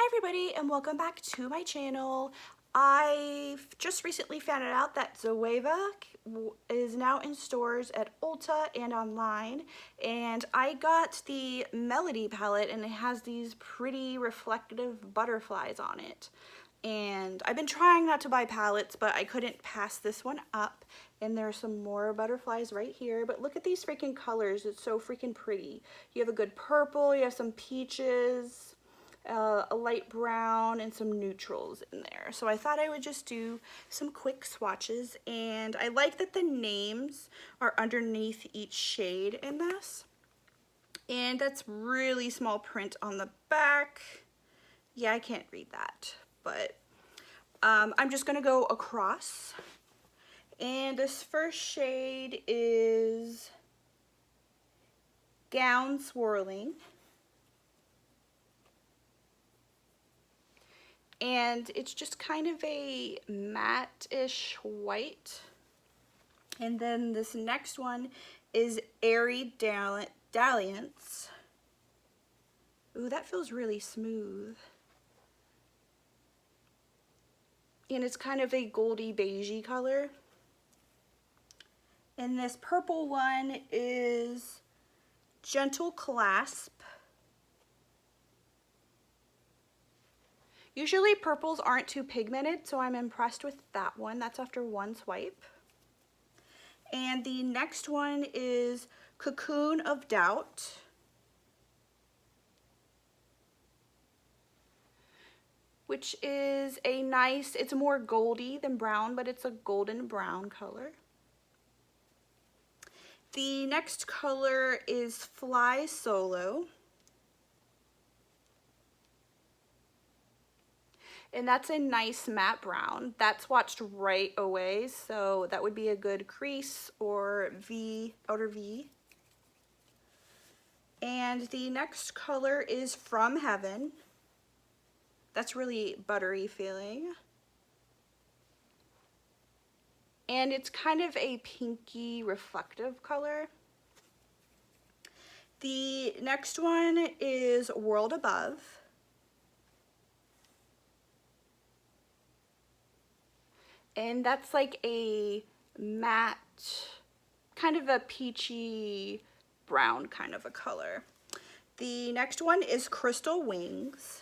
Hi everybody and welcome back to my channel. I've just recently found out that Zoeva is now in stores at Ulta and online, and I got the Melody palette and it has these pretty reflective butterflies on it. And I've been trying not to buy palettes, but I couldn't pass this one up. And there's some more butterflies right here, but look at these freaking colors. It's so freaking pretty. You have a good purple, you have some peaches, a light brown, and some neutrals in there. So I thought I would just do some quick swatches, and I like that the names are underneath each shade in this. And that's really small print on the back. Yeah, I can't read that, but I'm just gonna go across. And this first shade is Gown Swirling. And it's just kind of a matte-ish white. And then this next one is Airy Dalliance. Ooh, that feels really smooth. And it's kind of a goldy beigey color. And this purple one is Gentle Clasp. Usually purples aren't too pigmented, so I'm impressed with that one. That's after one swipe. And the next one is Cocoon of Doubt. Which is a nice, it's more goldy than brown, but it's a golden brown color. The next color is Fly Solo. And that's a nice matte brown. That swatched right away, so that would be a good crease or V, outer V. And the next color is From Heaven. That's really buttery feeling. And it's kind of a pinky reflective color. The next one is World Above. And that's like a matte, kind of a peachy brown kind of a color. The next one is Crystal Wings.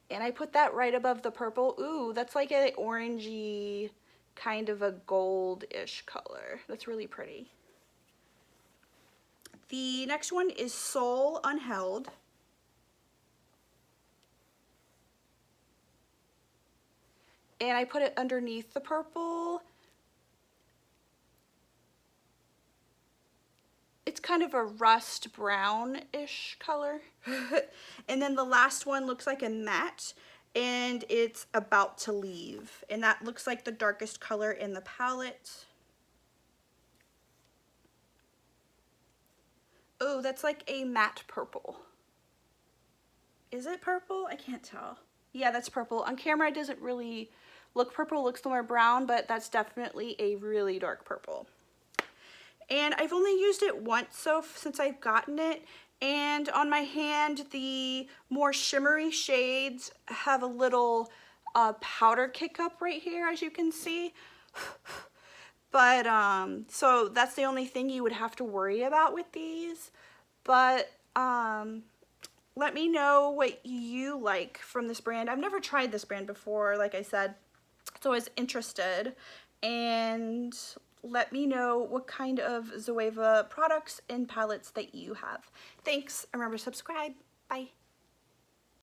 And I put that right above the purple. Ooh, that's like an orangey, kind of a gold-ish color. That's really pretty. The next one is Soul Unheld. And I put it underneath the purple. It's kind of a rust brown-ish color. And then the last one looks like a matte, and it's About to Leave. And that looks like the darkest color in the palette. Oh, that's like a matte purple. Is it purple? I can't tell. Yeah, that's purple. On camera, it doesn't really look purple. It looks more brown, but that's definitely a really dark purple. And I've only used it once since I've gotten it. And on my hand, the more shimmery shades have a little powder kick up right here, as you can see. But, so that's the only thing you would have to worry about with these. But, let me know what you like from this brand. I've never tried this brand before, like I said, so I was interested. And let me know what kind of Zoeva products and palettes that you have. Thanks. Remember to subscribe. Bye.